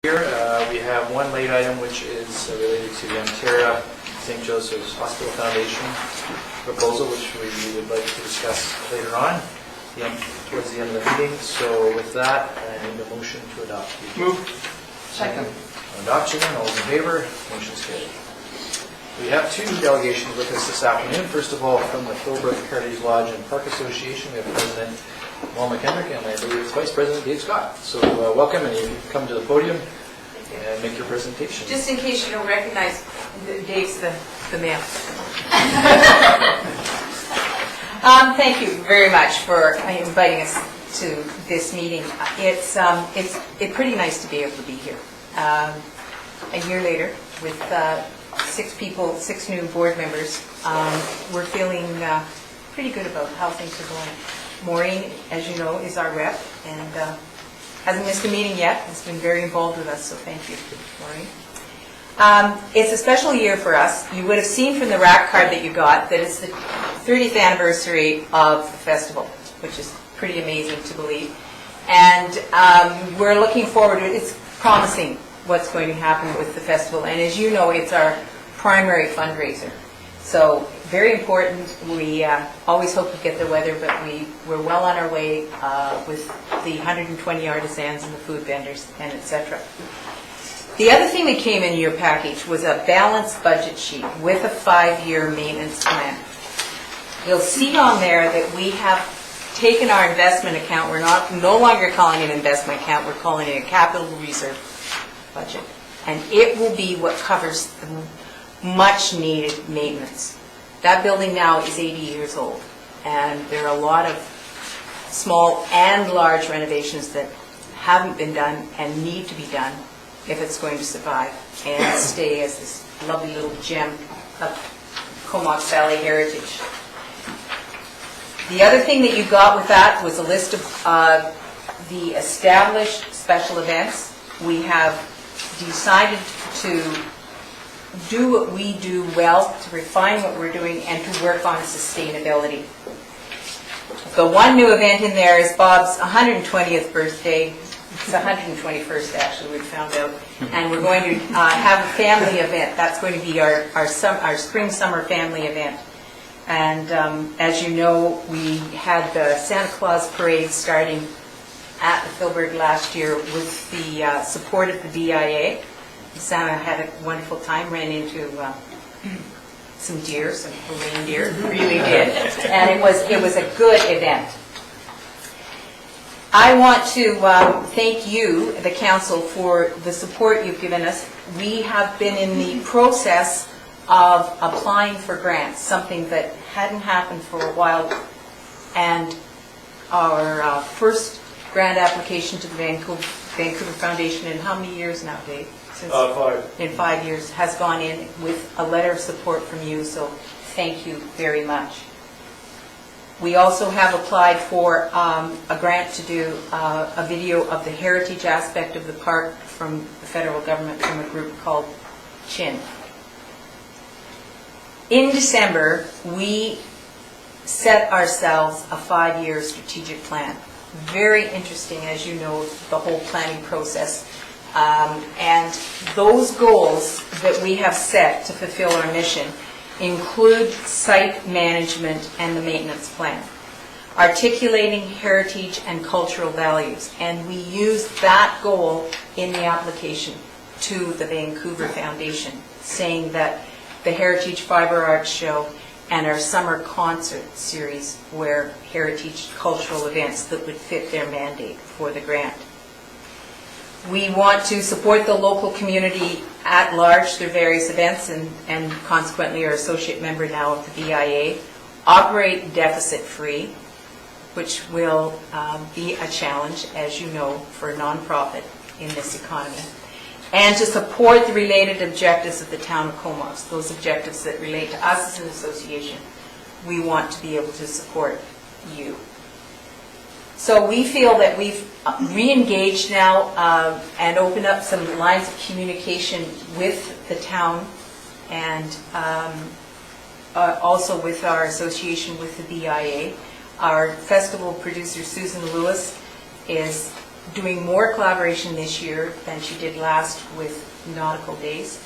Here we have one late item, which is related to the Ontario St. Joseph's Hospital Foundation proposal, which we would like to discuss later on towards the end of the meeting. So with that, I need a motion to adopt. Move. Second. Adoption. All those in favor? Motion's carried. We have two delegations with us this afternoon. First of all, from the Philbrook Heritage Lodge and Park Association, we have President Paul McKendrick and I believe it's Vice President Dave Scott. So welcome, and you can come to the podium and make your presentation. Just in case you don't recognize, Dave's the man. Thank you very much for inviting us to this meeting. It's pretty nice to be able to be here. A year later, with 6 new board members, we're feeling pretty good about how things are going. Maureen, as you know, is our rep and hasn't missed a meeting yet. Has been very involved with us, so thank you, Maureen. It's a special year for us. You would have seen from the rack card that you got that it's the 30th anniversary of the festival, which is pretty amazing to believe. And we're looking forward to it. It's promising what's going to happen with the festival. And as you know, it's our primary fundraiser. So very important. We always hope to get the weather, but we're well on our way with the 120 artisans and the food vendors and etc. The other thing that came in your package was a balanced budget sheet with a 5-year maintenance plan. You'll see on there that we have taken our investment account. We're no longer calling it an investment account. We're calling it a capital reserve budget. And it will be what covers the much needed maintenance. That building now is 80 years old, and there are a lot of small and large renovations that haven't been done and need to be done if it's going to survive and stay as this lovely little gem of Comox Valley heritage. The other thing that you got with that was a list of the established special events. We have decided to do what we do well, to refine what we're doing, and to work on sustainability. The one new event in there is Bob's 120th birthday. It's 121st, actually, we found out. And we're going to have a family event. That's going to be our spring-summer family event. And as you know, we had the Santa Claus Parade starting at the Philbrook last year with the support of the BIA. Santa had a wonderful time, ran into some deer, some reindeer, really did. And it was a good event. I want to thank you, the council, for the support you've given us. We have been in the process of applying for grants, something that hadn't happened for a while. And our first grant application to the Vancouver Foundation in how many years now, Dave? 5. In 5 years, has gone in with a letter of support from you, so thank you very much. We also have applied for a grant to do a video of the heritage aspect of the park from the federal government from a group called CHIN. In December, we set ourselves a 5-year strategic plan. Very interesting, as you know, the whole planning process. And those goals that we have set to fulfill our mission include site management and the maintenance plan, articulating heritage and cultural values, and we use that goal in the application to the Vancouver Foundation, saying that the Heritage Fiber Arts Show and our summer concert series were heritage cultural events that would fit their mandate for the grant. We want to support the local community at large through various events and consequently are associate member now of the BIA, operate deficit-free, which will be a challenge, as you know, for a nonprofit in this economy, and to support the related objectives of the town of Comox, those objectives that relate to us as an association. We want to be able to support you. So we feel that we've re-engaged now and opened up some lines of communication with the town and also with our association with the BIA. Our festival producer, Susan Lewis, is doing more collaboration this year than she did last with Nautical Days.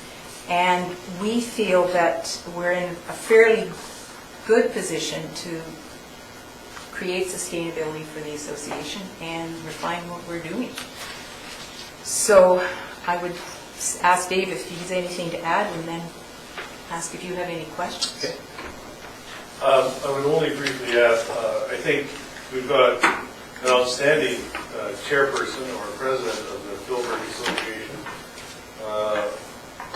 And we feel that we're in a fairly good position to create sustainability for the association and refine what we're doing. So I would ask Dave if he has anything to add, and then ask if you have any questions. Okay. I would only briefly add, I think we've got an outstanding chairperson or president of the Philbert Association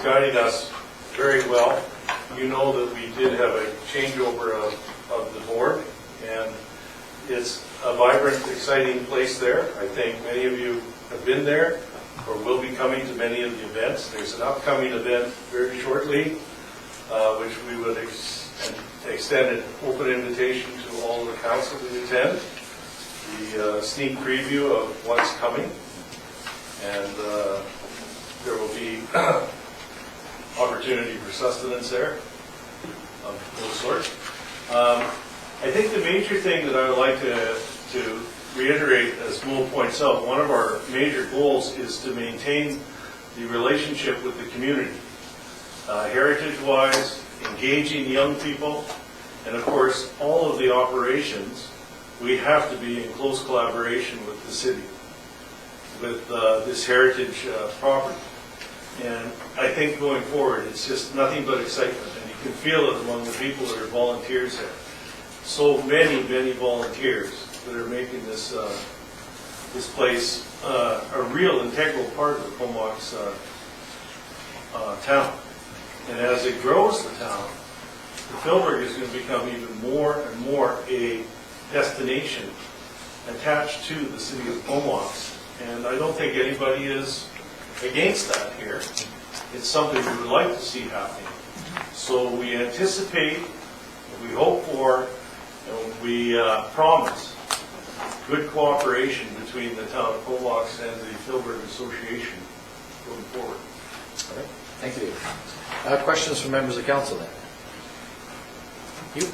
guiding us very well. You know that we did have a changeover of the board, and it's a vibrant, exciting place there. I think many of you have been there or will be coming to many of the events. There's an upcoming event very shortly, which we would extend an open invitation to all the council to attend. The sneak preview of what's coming, and there will be opportunity for sustenance there of those sorts. I think the major thing that I would like to reiterate, as Mo points out, one of our major goals is to maintain the relationship with the community, heritage-wise, engaging young people, and of course, all of the operations, we have to be in close collaboration with the city, with this heritage property. And I think going forward, it's just nothing but excitement, and you can feel it among the people that are volunteers there. So many, many volunteers that are making this this place a real integral part of the Comox town. And as it grows, the town, the Philbert is going to become even more and more a destination attached to the city of Comox. And I don't think anybody is against that here. It's something we would like to see happening. So we anticipate, we hope for, and we promise good cooperation between the town of Comox and the Philbert Association going forward. All right. Thank you, Dave. Questions from members of council then? You?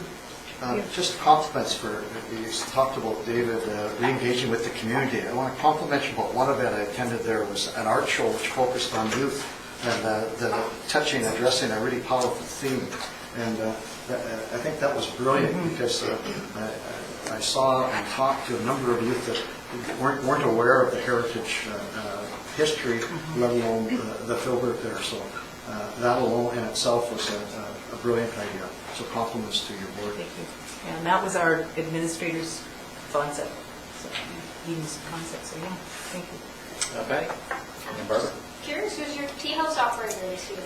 Just compliments for, you talked about, David, re-engaging with the community. I want to compliment you about one event I attended. There was an art show which focused on youth, and the touching, addressing a really powerful theme. And I think that was brilliant, because I saw and talked to a number of youth that weren't aware of the heritage history, let alone the Philbert there. So that alone in itself was a brilliant idea. So compliments to your board. Thank you. And that was our administrator's concept, so Eden's concept, so yeah, thank you. Patty? And Barbara? Curious, who's your tea house operator this year?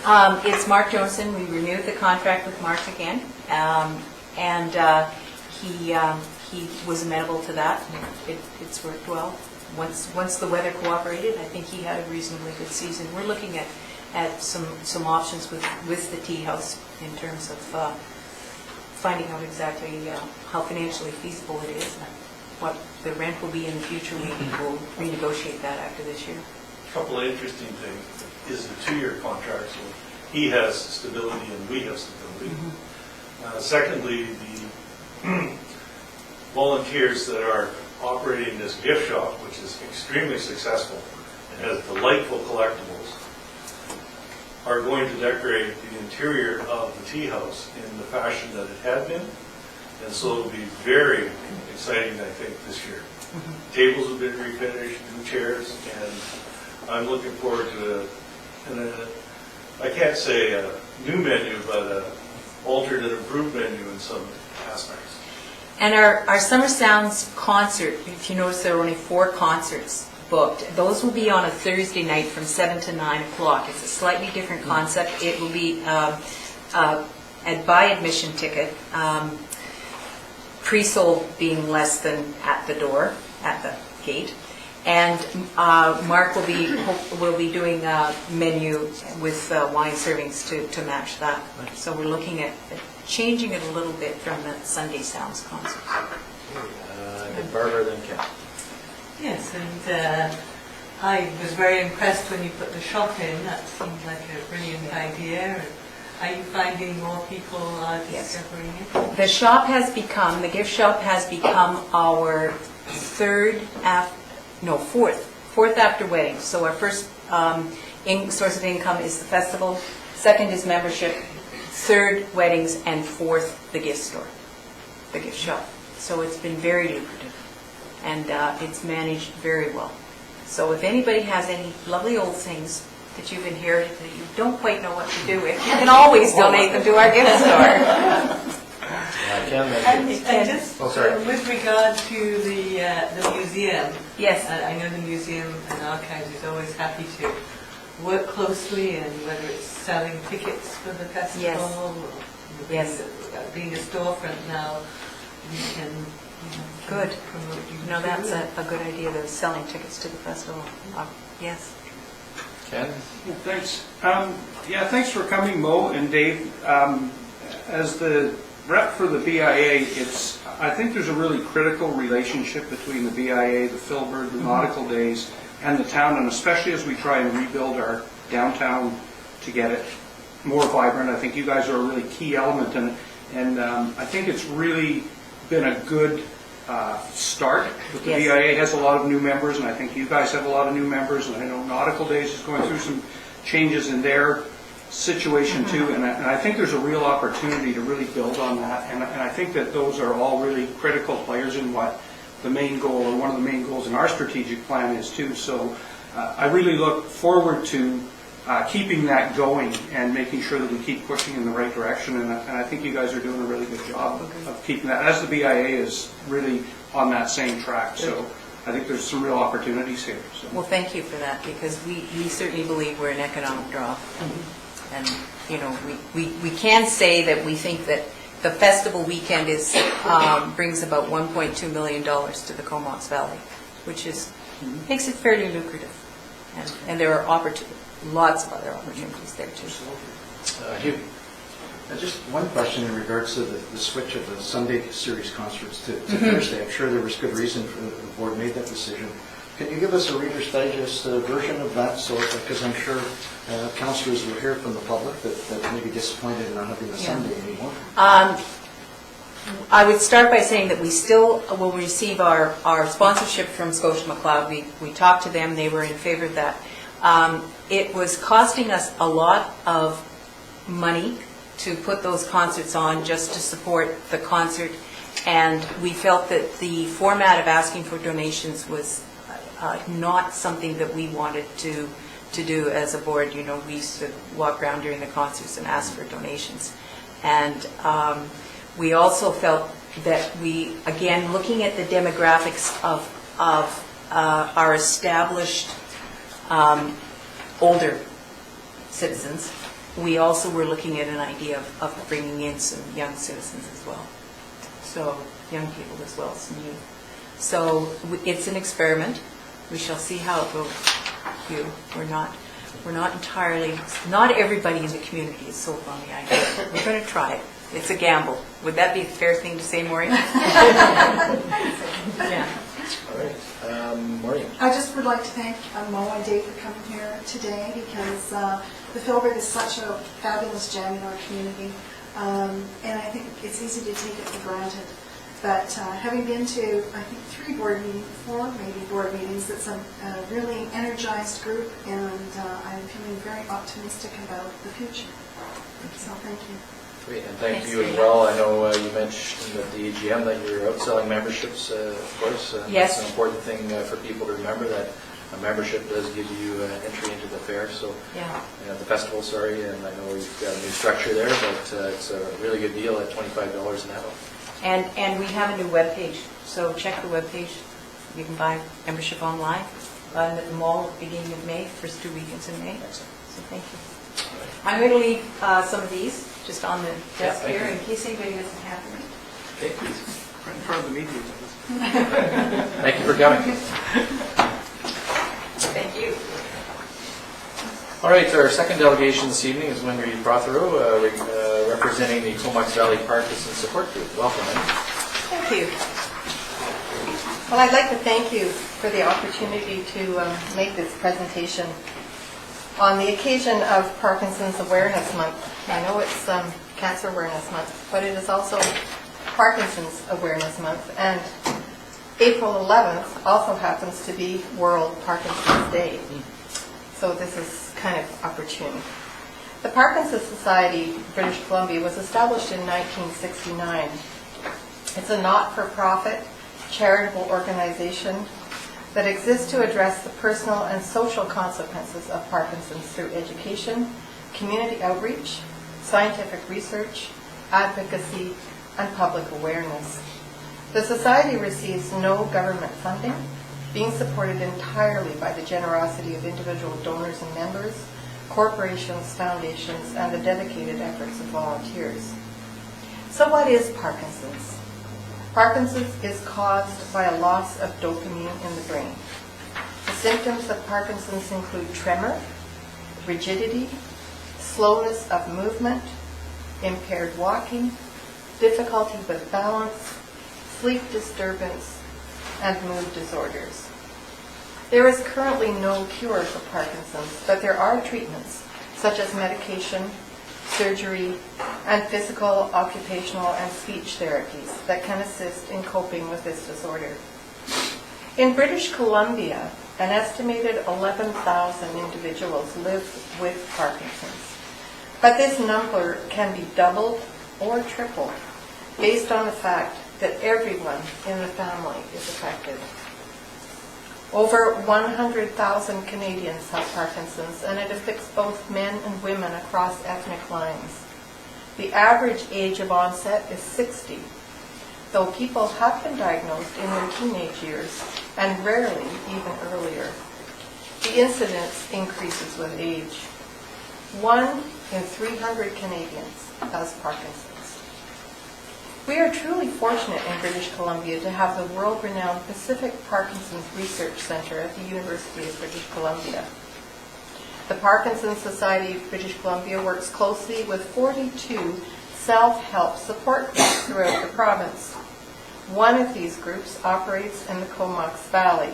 It's Mark Johnson. We renewed the contract with Mark again, and he was amenable to that. It's worked well. Once the weather cooperated, I think he had a reasonably good season. We're looking at some options with the tea house in terms of finding out exactly how financially feasible it is and what the rent will be in the future. We will renegotiate that after this year. A couple of interesting things is the 2-year contract, so he has stability and we have stability. Secondly, the volunteers that are operating this gift shop, which is extremely successful and has delightful collectibles, are going to decorate the interior of the tea house in the fashion that it had been. And so it'll be very exciting, I think, this year. Tables have been refinished, new chairs, and I'm looking forward to I can't say a new menu, but an altered and improved menu in some aspects. And our Summer Sounds concert, if you notice there are only 4 concerts booked. Those will be on a Thursday night from 7 to 9 o'clock. It's a slightly different concept. It will be a by admission ticket, pre-sold being less than at the door, at the gate. And Mark will be doing a menu with wine servings to match that. So we're looking at changing it a little bit from the Sunday Sounds concert. Then Barbara, then Ken. Yes, and I was very impressed when you put the shop in. That seemed like a brilliant idea. Are you finding more people discovering it? The shop has become, the gift shop has become our fourth fourth after weddings. So our first source of income is the festival, second is membership, third weddings, and fourth the gift store, the gift shop. So it's been very lucrative, and it's managed very well. So if anybody has any lovely old things that you've inherited that you don't quite know what to do with, you can always donate them to our gift store. Ken, And just Oh, sorry. with regard to the museum, Yes. I know the museum and archives is always happy to work closely, and whether it's selling tickets for the festival, Yes. or Yes. being a storefront now, you can Good. promote you No, that's too. a good idea, those selling tickets to the festival. Yes. Ken? Yeah, thanks. Yeah, thanks for coming, Mo and Dave. As the rep for the BIA, I think there's a really critical relationship between the BIA, the Filbert, the Nautical Days, and the town, and especially as we try and rebuild our downtown to get it more vibrant. I think you guys are a really key element in it, and I think it's really been a good start. But the Yes. BIA has a lot of new members, and I think you guys have a lot of new members, and I know Nautical Days is going through some changes in their situation too, and I think there's a real opportunity to really build on that, and I think that those are all really critical players in what the main goal, or one of the main goals in our strategic plan is too. So I really look forward to keeping that going and making sure that we keep pushing in the right direction, and I think you guys are doing a really good job of keeping that, as the BIA is really on that same track. So I think there's some real opportunities here. So. Well, thank you for that, because we certainly believe we're an economic draw. And, you know, we can say that we think that the festival weekend brings about $1.2 million to the Comox Valley, which makes it fairly lucrative. And there are lots of other opportunities there too. Hugh? Just one question in regards to the switch of the Sunday series concerts to Thursday. I'm sure there was good reason for the board made that decision. Can you give us a Reader's Digest version of that? So, because I'm sure councillors will hear from the public that may be disappointed in not having the Sunday anymore. I would start by saying that we still will receive our sponsorship from Scotia McLeod. We talked to them, they were in favor of that. It was costing us a lot of money to put those concerts on just to support the concert, and we felt that the format of asking for donations was not something that we wanted to do as a board. You know, we used to walk around during the concerts and ask for donations. And we also felt that we, again, looking at the demographics of our established older citizens, we also were looking at an idea of bringing in some young citizens as well. So, young people as well, some youth. So it's an experiment. We shall see how it goes, Hugh. We're not entirely, not everybody in the community is sold on the idea. We're going to try it. It's a gamble. Would that be a fair thing to say, Maureen? Yeah. All right. Maureen? I just would like to thank Mo and Dave for coming here today, because the Filbert is such a fabulous gem in our community, and I think it's easy to take it for granted. But having been to, I think, 4 board meetings, it's a really energized group, and I'm feeling very optimistic about the future. So thank you. Great, and thank Thanks, you as Dana. well. I know you mentioned at the AGM that you're outselling memberships, of course. And Yes. That's an important thing for people to remember, that a membership does give you entry into the fair. So, Yeah. the festival, and I know you've got a new structure there, but it's a really good deal at $25 an adult. And we have a new webpage, so check the webpage. You can buy membership online at the mall at the beginning of May, first 2 weekends in May. Excellent. So thank you. I'm going to leave some of these just on the desk thank here you. in case anybody doesn't have them. Okay. Right in front of the media. Thank you for coming. Thank you. All right, our second delegation this evening is Winry Prothero, representing the Comox Valley Parkinson Support Group. Welcome, Lynn. Thank you. Well, I'd like to thank you for the opportunity to make this presentation on the occasion of Parkinson's Awareness Month. I know it's Cancer Awareness Month, but it is also Parkinson's Awareness Month. And April 11th also happens to be World Parkinson's Day. So this is kind of opportune. The Parkinson's Society, British Columbia, was established in 1969. It's a not-for-profit charitable organization that exists to address the personal and social consequences of Parkinson's through education, community outreach, scientific research, advocacy, and public awareness. The Society receives no government funding, being supported entirely by the generosity of individual donors and members, corporations, foundations, and the dedicated efforts of volunteers. So what is Parkinson's? Parkinson's is caused by a loss of dopamine in the brain. The symptoms of Parkinson's include tremor, rigidity, slowness of movement, impaired walking, difficulty with balance, sleep disturbance, and mood disorders. There is currently no cure for Parkinson's, but there are treatments such as medication, surgery, and physical, occupational, and speech therapies that can assist in coping with this disorder. In British Columbia, an estimated 11,000 individuals live with Parkinson's, but this number can be doubled or tripled based on the fact that everyone in the family is affected. Over 100,000 Canadians have Parkinson's, and it affects both men and women across ethnic lines. The average age of onset is 60, though people have been diagnosed in their teenage years, and rarely even earlier. The incidence increases with age. 1 in 300 Canadians has Parkinson's. We are truly fortunate in British Columbia to have the world-renowned Pacific Parkinson's Research Centre at the University of British Columbia. The Parkinson's Society of British Columbia works closely with 42 self-help support groups throughout the province. One of these groups operates in the Comox Valley,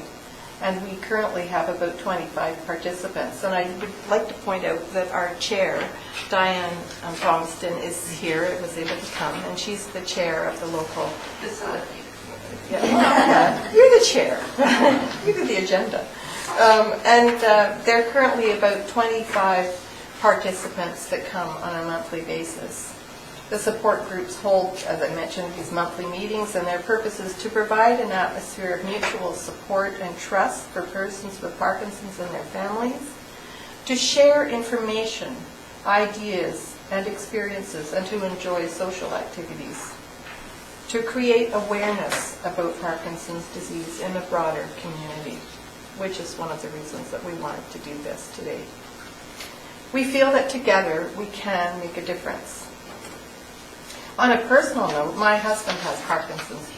and we currently have about 25 participants. And I would like to point out that our chair, Diane Thomaston, is here, was able to come, and she's the chair of the local facility. Yeah. You're the chair. You do the agenda. There are currently about 25 participants that come on a monthly basis. The support groups hold, as I mentioned, these monthly meetings, and their purpose is to provide an atmosphere of mutual support and trust for persons with Parkinson's and their families, to share information, ideas, and experiences, and to enjoy social activities, to create awareness about Parkinson's disease in the broader community, which is one of the reasons that we wanted to do this today. We feel that together we can make a difference. On a personal note, my husband has Parkinson's.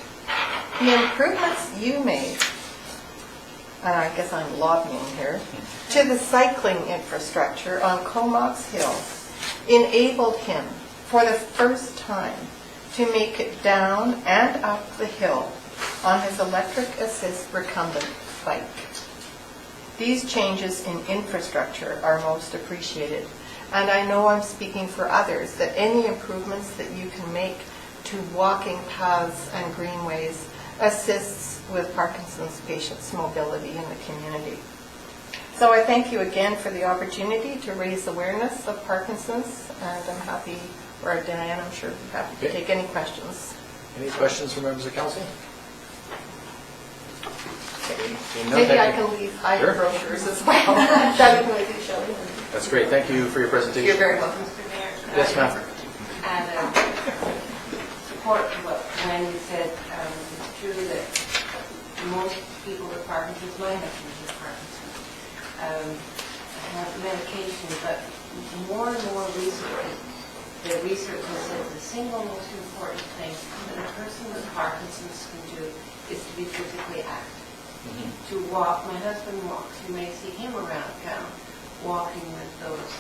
The improvements you made, and I guess I'm lobbying here, to the cycling infrastructure on Comox Hill enabled him, for the first time, to make it down and up the hill on his electric assist recumbent bike. These changes in infrastructure are most appreciated. And I know I'm speaking for others, that any improvements that you can make to walking paths and greenways assists with Parkinson's patients' mobility in the community. So I thank you again for the opportunity to raise awareness of Parkinson's, and I'm happy, or Diane, I'm sure, happy to take any questions. Any questions from members of council? Maybe I can leave Sure. brochures as well. That would be Shelley. That's great. Thank you for your presentation. You're very welcome. Mr. Mayor, Yes, ma'am. and support what Wendy said. It's true that most people with Parkinson's, my husband has Parkinson's, have medication, but more and more recently, the research has said the single most important thing that a person with Parkinson's can do is to be physically active. To walk. My husband walks. You may see him around town walking with those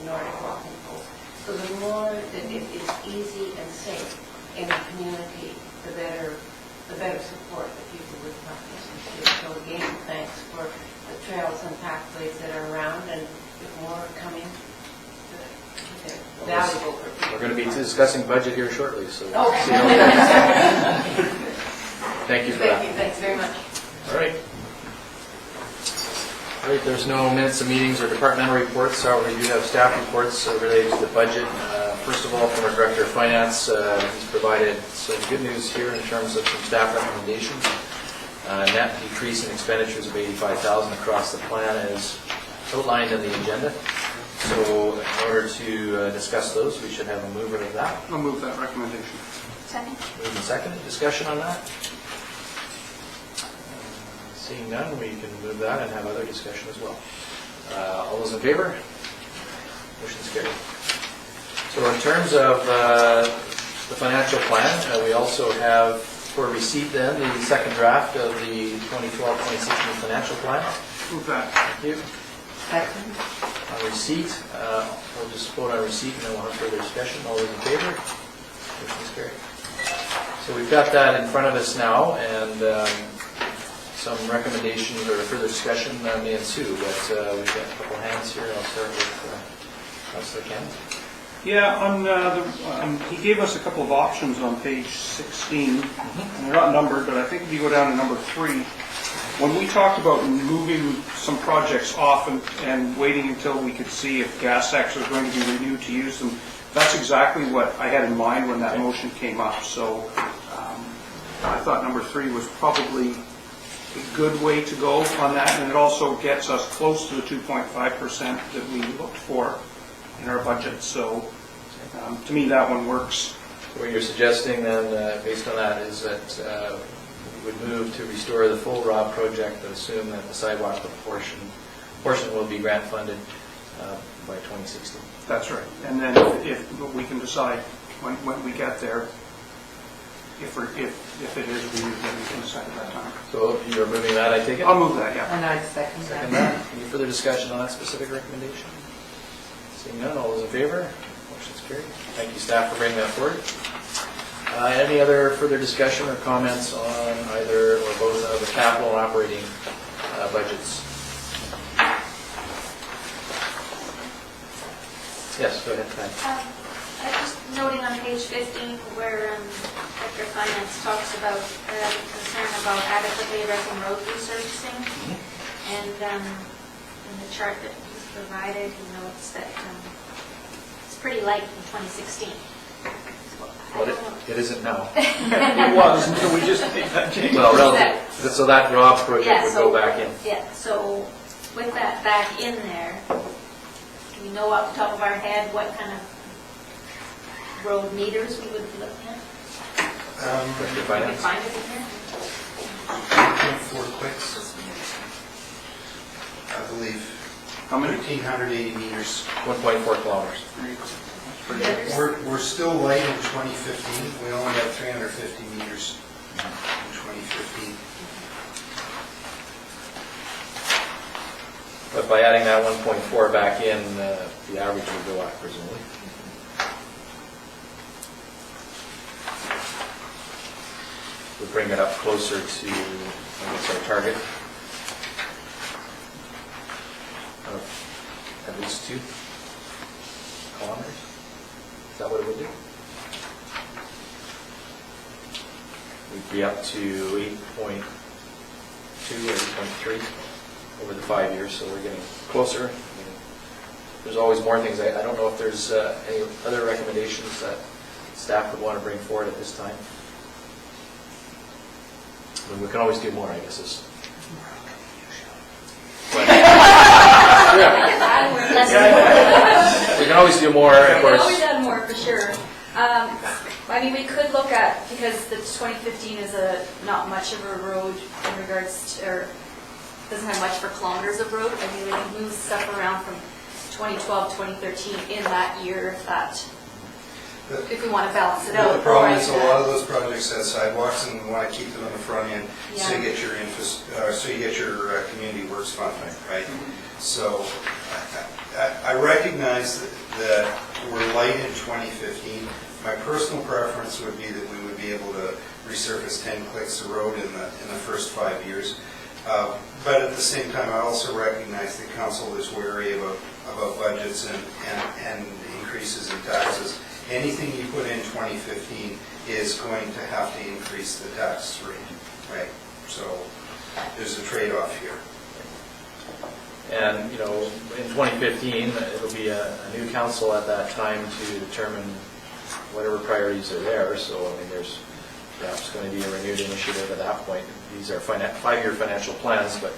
Nordic walking poles. So the more that it is easy and safe in the community, the better support that people with Parkinson's get. So again, thanks for the trails and pathways that are around, and if more come in, they're valuable for people. We're going to be discussing budget here shortly, so. Okay. see how it goes. Thank you for that. Thanks very much. All right. All right, there's no minutes of meetings or departmental reports, however, you have staff reports related to the budget. First of all, from our Director of Finance, he's provided some good news here in terms of some staff recommendations. Net decrease in expenditures of $85,000 across the plan is outlined in the agenda. So in order to discuss those, we should have a mover of that. I'll move that recommendation. Second. Moved and seconded. Discussion on that? Seeing none, we can move that and have other discussion as well. All those in favor? Motion's carried. So in terms of the financial plan, we also have for receipt then the second draft of the 2012-2016 financial plan. Move that. Thank you. Second. On receipt, we'll just vote on receipt and then we'll have further discussion. All those in favor? Motion's carried. So we've got that in front of us now, and some recommendations or further discussion may ensue, but we've got a couple hands here. I'll start with Councillor Ken. Yeah, he gave us a couple of options on page 16, and they're not numbered, but I think if you go down to number 3, when we talked about moving some projects off and waiting until we could see if gas tax was going to be renewed to use them, that's exactly what I had in mind when that motion came up. So I thought number 3 was probably a good way to go on that, and it also gets us close to the 2.5% that we looked for in our budget. So to me, that one works. What you're suggesting then, based on that, is that we would move to restore the full ROB project, but assume that the sidewalk portion will be grant funded by 2016. That's right. And then if we can decide when we get there, if it is renewed, then we can decide at that time. So you're moving that, I take it? I'll move that, yeah. And I second Second that. that. Any further discussion on that specific recommendation? Seeing none, all those in favor? Motion's carried. Thank you, staff, for bringing that forward. Any other further discussion or comments on either or both of the capital and operating budgets? Yes, go ahead, Pat. I was just noting on page 15 where Director of Finance talks about concern about adequately addressing road resurfacing. And in the chart that he's provided, he notes that it's pretty light in 2016. Well, it isn't now. It was until we just made that change. Well, relative, so that ROB project would go back in. Yeah, so with that back in there, do we know off the top of our head what kind of road meters we would be looking at? Director of Can we Finance? find it in here? 4 clicks, I believe. How many? 1,380 meters. 1.4 kilometers. We're still light in 2015. We only have 350 meters in 2015. But by adding that 1.4 back in, the average would go up, presumably. Would bring it up closer to, I guess, our target of at least 2 kilometers. Is that what it would do? We'd be up to 8.2 or 8.3 over the 5 years, so we're getting closer. There's always more things. I don't know if there's any other recommendations that staff would want to bring forward at this time. I mean, we can always do more, I guess. We can always do more, of We can course. always add more, for sure. I mean, we could look at, because the 2015 is not much of a road in regards to, or doesn't have much for kilometers of road. I mean, we can move stuff around from 2012, 2013 in that year, if we want to balance it out. The problem is a lot of those projects have sidewalks, and we want to keep them in the front end, so you Yeah. get your community works fund, right? So I recognize that we're light in 2015. My personal preference would be that we would be able to resurface 10 clicks of road in the first 5 years. But at the same time, I also recognize the council is wary about budgets and increases in taxes anything you put in 2015 is going to have to increase the tax rate, right? So there's a trade-off here. And, in 2015, it'll be a new council at that time to determine whatever priorities are there. So, there's perhaps going to be a renewed initiative at that point. These are 5-year financial plans, but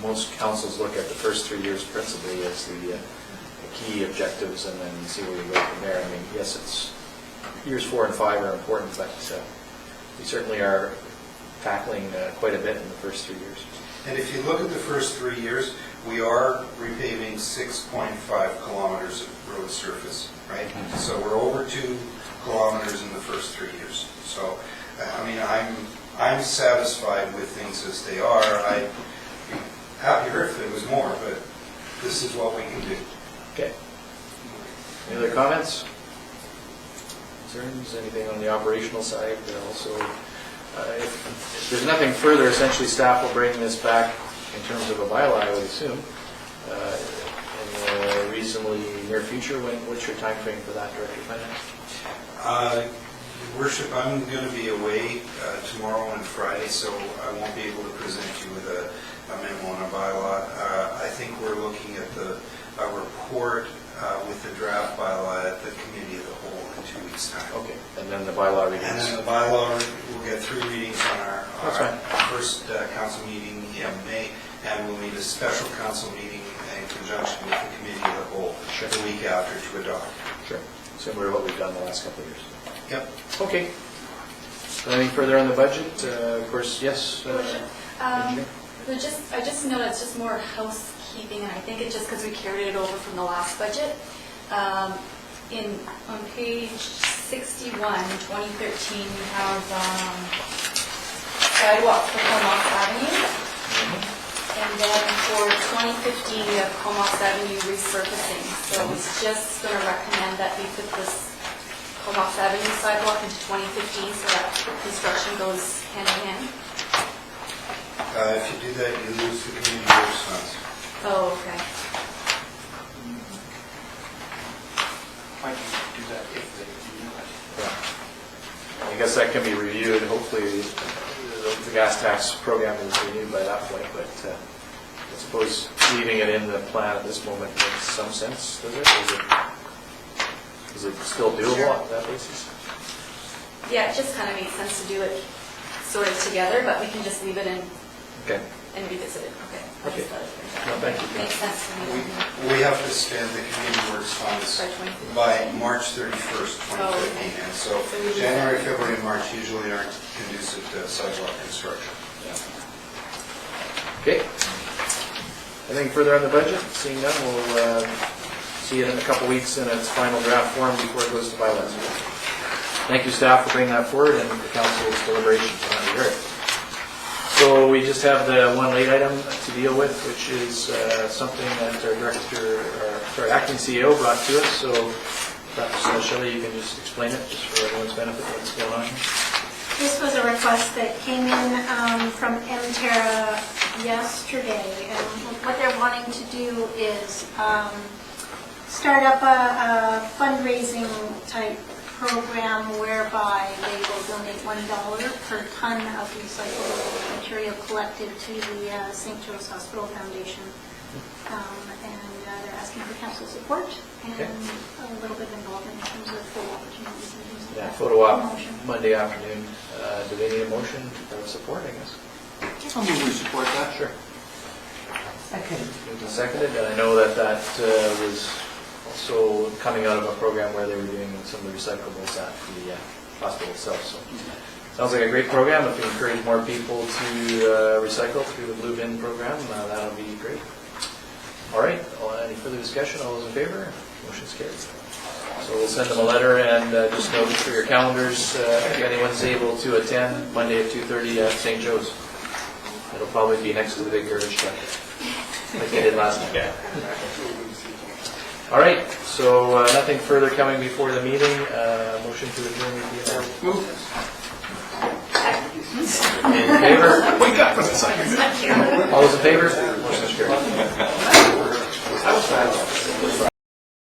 most councils look at the first 3 years principally as the key objectives and then see where we go from there. Yes, it's years 4 and 5 are important, but we certainly are tackling quite a bit in the first 3 years. And if you look at the first 3 years, we are repaving 6.5 kilometers of road surface, right? So we're over 2 kilometers in the first 3 years. So, I'm satisfied with things as they are. I'd be happier if there was more, but this is what we can do. Okay. Any other comments? Concerns? Anything on the operational side? Also, if there's nothing further, essentially staff will bring this back in terms of a bylaw, I would assume, in the reasonably near future. What's your time frame for that, Director Finance? Your Worship, I'm going to be away tomorrow and Friday, so I won't be able to present you with a memo on a bylaw. I think we're looking at a report with the draft bylaw at the committee of the whole in 2 weeks' time. Okay, and then the bylaw readings. And then the bylaw, we'll get 3 readings on our That's first council meeting in May, and we'll need a special council meeting in conjunction with the committee of the whole the week after to adopt. Sure. Similar to what we've done the last couple of years. Yep. Okay. Anything further on the budget? Of course, yes. I just know it's just more housekeeping, and I think it's just because we carried it over from the last budget. On page 61, 2013, we have sidewalk for Comox Avenue. And then for 2015, we have Comox Avenue resurfacing. So I was just going to recommend that we put this Comox Avenue sidewalk into 2015 so that construction goes hand in hand. If you do that, you lose the community works funds. Oh, okay. I can do that if they do that. Yeah. I guess that can be reviewed. Hopefully, the gas tax program is renewed by that point, but I suppose leaving it in the plan at this moment makes some sense, does it? Is it still doable on that basis? Yeah, it just kind of makes sense to do it sort of together, but we can just leave it in Okay. and revisit it. Okay. Okay. No, thank you. Makes sense to me. We have to spend the community works funds by March 31st, 2015. And so January, February, and March usually aren't conducive to sidewalk construction. Okay. Anything further on the budget? Seeing none, we'll see it in a couple weeks in its final draft form before it goes to bylaws. Thank you, staff, for bringing that forward and for council's deliberations on that. Great. So we just have the one late item to deal with, which is something that our acting CEO brought to us. So perhaps Shelley, you can just explain it, just for everyone's benefit, what's going on here. This was a request that came in from MTerra yesterday, and what they're wanting to do is start up a fundraising type program whereby they will donate $1 per ton of recyclable material collected to the St. Joe's Hospital Foundation. And they're asking for council support and a little bit of involvement in terms of photo opportunities and things like that. Photo op Monday afternoon. Do they need a motion for support, I guess? I'll move we support that. Sure. Second. Moved and seconded, and I know that was also coming out of a program where they were doing some of the recyclables at the hospital itself. So sounds like a great program. If we encourage more people to recycle through the Blue Bin program, that'll be great. All right, any further discussion? All those in favor? Motion's carried. So we'll send them a letter, and just note for your calendars, if anyone's able to attend Monday at 2:30 at St. Joe's. It'll probably be next to the big garbage truck, like they did last time. All right, so nothing further coming before the meeting. Motion to adjourn would be announced. In favor? Wake up for the second. All those in favor? Motion's carried. That was fast.